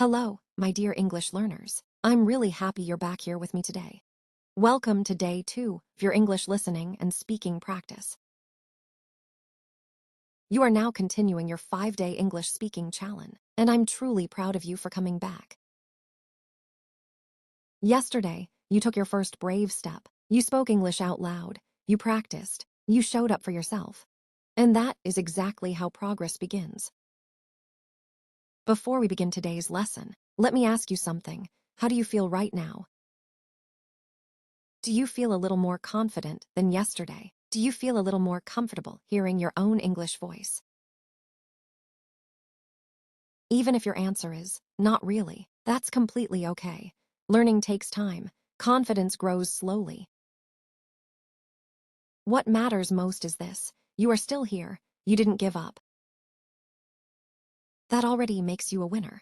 Hello, my dear English learners. I'm really happy you're back here with me today. Welcome to day 2 of your English listening and speaking practice. You are now continuing your 5-day English speaking challenge, and I'm truly proud of you for coming back. Yesterday, you took your first brave step. You spoke English out loud. You practiced. You showed up for yourself. And that is exactly how progress begins. Before we begin today's lesson, let me ask you something. How do you feel right now? Do you feel a little more confident than yesterday? Do you feel a little more comfortable hearing your own English voice? Even if your answer is, not really, that's completely okay. Learning takes time. Confidence grows slowly. What matters most is this: you are still here. You didn't give up. That already makes you a winner.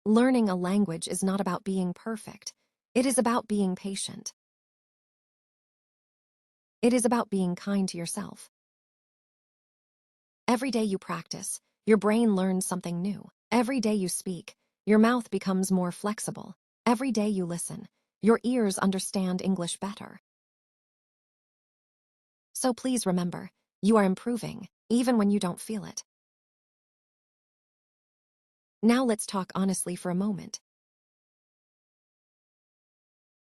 Learning a language is not about being perfect. It is about being patient. It is about being kind to yourself. Every day you practice, your brain learns something new. Every day you speak, your mouth becomes more flexible. Every day you listen, your ears understand English better. So please remember, you are improving, even when you don't feel it. Now let's talk honestly for a moment.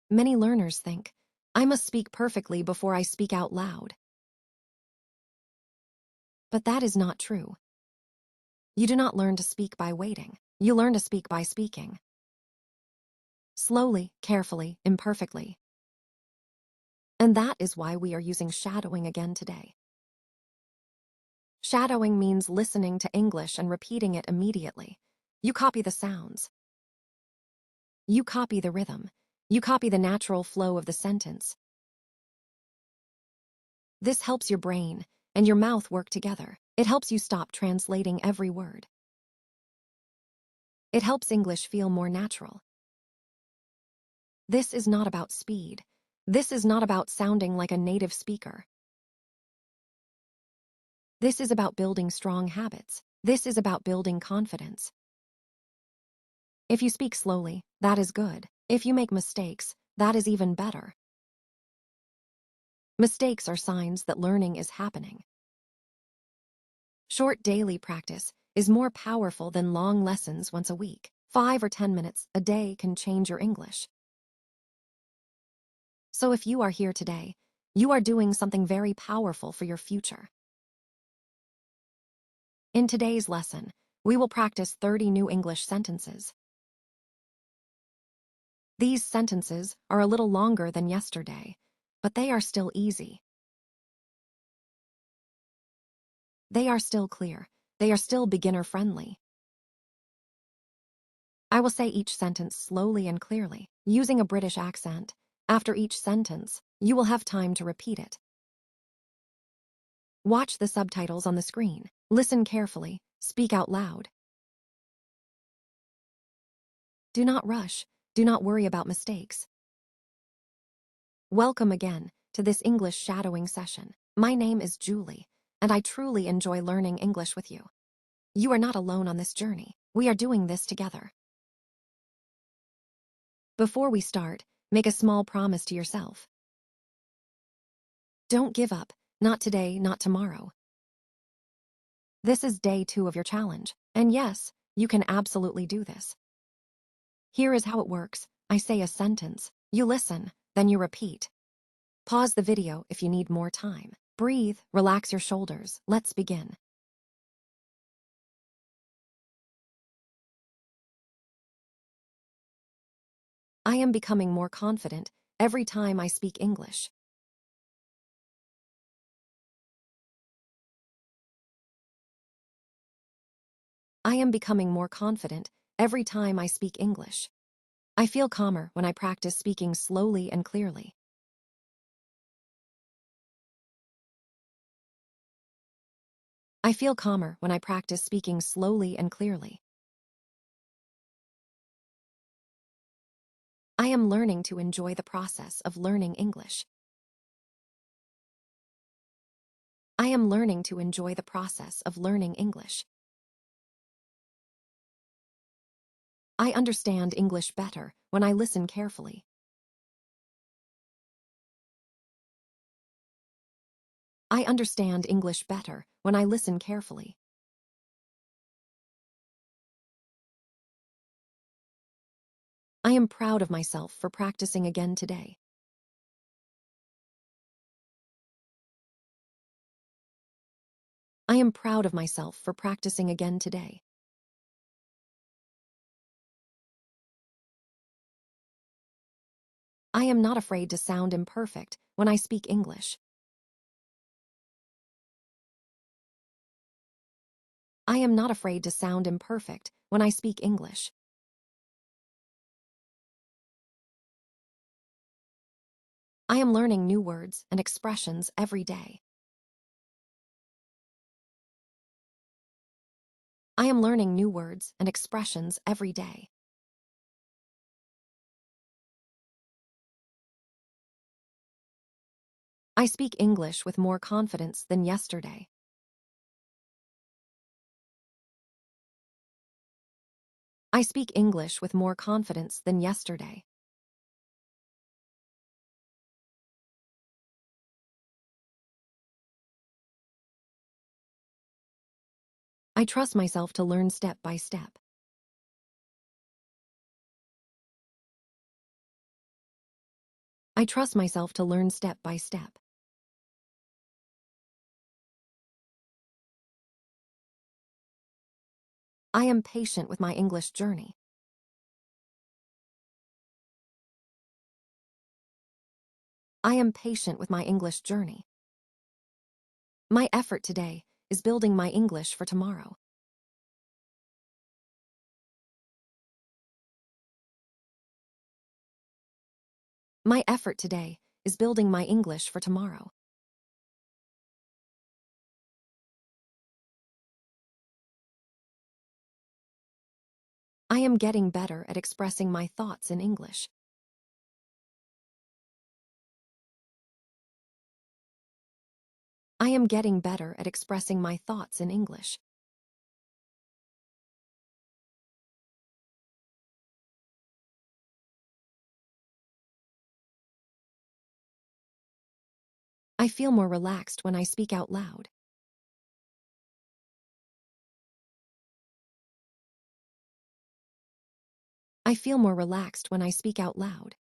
Many learners think, I must speak perfectly before I speak out loud. But that is not true. You do not learn to speak by waiting. You learn to speak by speaking. Slowly, carefully, imperfectly. And that is why we are using shadowing again today. Shadowing means listening to English and repeating it immediately. You copy the sounds. You copy the rhythm. You copy the natural flow of the sentence. This helps your brain and your mouth work together. It helps you stop translating every word. It helps English feel more natural. This is not about speed. This is not about sounding like a native speaker. This is about building strong habits. This is about building confidence. If you speak slowly, that is good. If you make mistakes, that is even better. Mistakes are signs that learning is happening. Short daily practice is more powerful than long lessons once a week. 5 or 10 minutes a day can change your English. So if you are here today, you are doing something very powerful for your future. In today's lesson, we will practice 30 new English sentences. These sentences are a little longer than yesterday, but they are still easy. They are still clear. They are still beginner-friendly. I will say each sentence slowly and clearly, using a British accent. After each sentence, you will have time to repeat it. Watch the subtitles on the screen. Listen carefully. Speak out loud. Do not rush. Do not worry about mistakes. Welcome again to this English shadowing session. My name is Julie, and I truly enjoy learning English with you. You are not alone on this journey. We are doing this together. Before we start, make a small promise to yourself. Don't give up. Not today, not tomorrow. This is day 2 of your challenge, and yes, you can absolutely do this. Here is how it works. I say a sentence, you listen, then you repeat. Pause the video if you need more time. Breathe, relax your shoulders. Let's begin. I am becoming more confident every time I speak English. I am becoming more confident every time I speak English. I feel calmer when I practice speaking slowly and clearly. I feel calmer when I practice speaking slowly and clearly. I am learning to enjoy the process of learning English. I am learning to enjoy the process of learning English. I understand English better when I listen carefully. I understand English better when I listen carefully. I am proud of myself for practicing again today. I am proud of myself for practicing again today. I am not afraid to sound imperfect when I speak English. I am not afraid to sound imperfect when I speak English. I am learning new words and expressions every day. I am learning new words and expressions every day. I speak English with more confidence than yesterday. I speak English with more confidence than yesterday. I trust myself to learn step by step. I trust myself to learn step by step. I am patient with my English journey. I am patient with my English journey. My effort today is building my English for tomorrow. My effort today is building my English for tomorrow. I am getting better at expressing my thoughts in English. I am getting better at expressing my thoughts in English. I feel more relaxed when I speak out loud. I feel more relaxed when I speak out loud.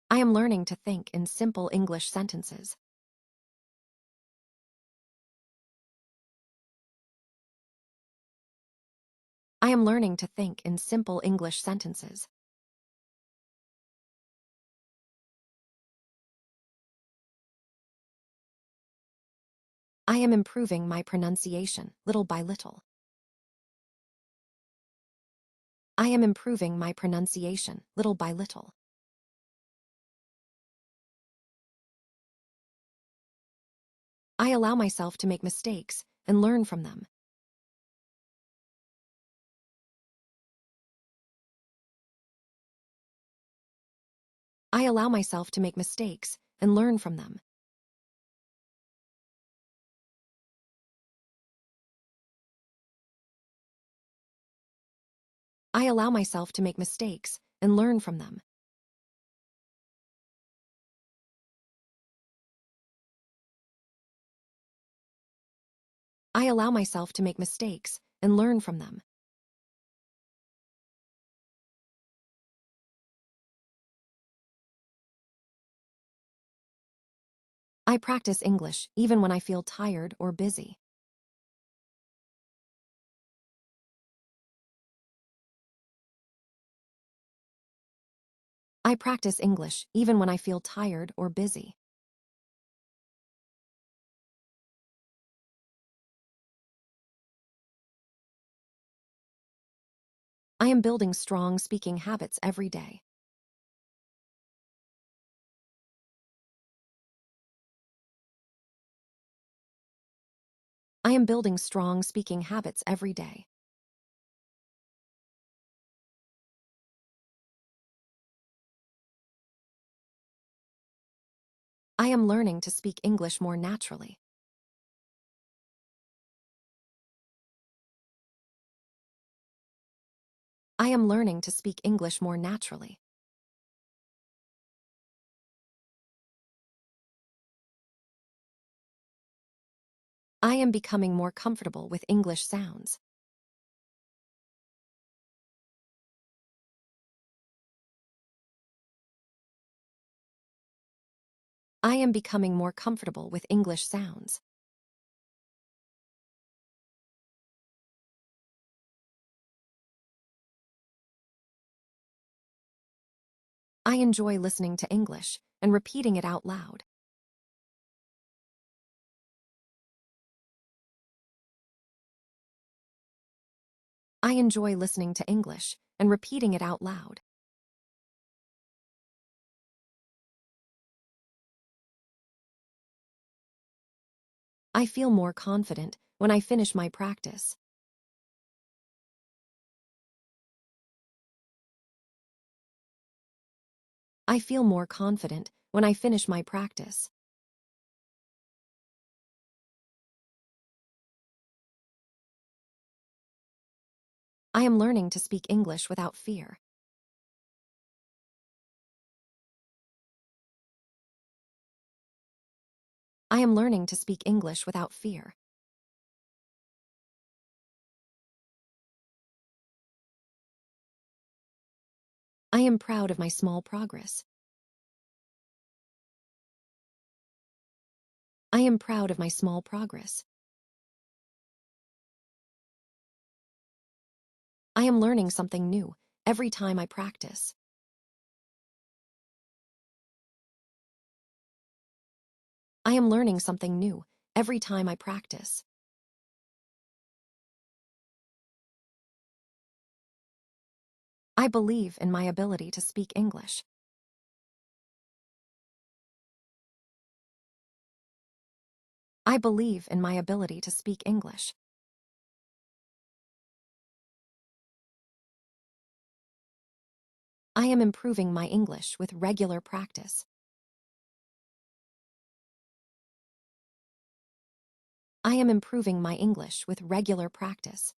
I am learning to think in simple English sentences. I am learning to think in simple English sentences. I am improving my pronunciation little by little. I am improving my pronunciation little by little. I allow myself to make mistakes and learn from them. I allow myself to make mistakes and learn from them. I allow myself to make mistakes and learn from them. I allow myself to make mistakes and learn from them. I practice English even when I feel tired or busy. I practice English even when I feel tired or busy. I am building strong speaking habits every day. I am building strong speaking habits every day. I am learning to speak English more naturally. I am learning to speak English more naturally. I am becoming more comfortable with English sounds. I am becoming more comfortable with English sounds. I enjoy listening to English and repeating it out loud. I enjoy listening to English and repeating it out loud. I feel more confident when I finish my practice. I feel more confident when I finish my practice. I am learning to speak English without fear. I am learning to speak English without fear. I am proud of my small progress. I am proud of my small progress. I am learning something new every time I practice. I am learning something new every time I practice. I believe in my ability to speak English. I believe in my ability to speak English. I am improving my English with regular practice. I am improving my English with regular practice.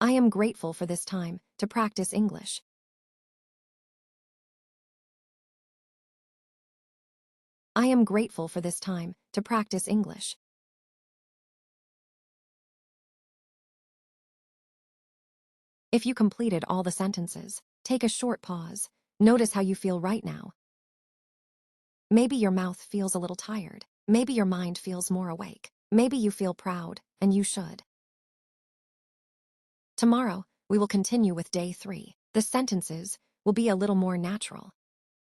I am grateful for this time to practice English. I am grateful for this time to practice English. If you completed all the sentences, take a short pause. Notice how you feel right now. Maybe your mouth feels a little tired. Maybe your mind feels more awake. Maybe you feel proud, and you should. Tomorrow, we will continue with day 3. The sentences will be a little more natural.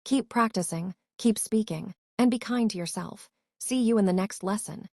Keep practicing, keep speaking, and be kind to yourself. See you in the next lesson.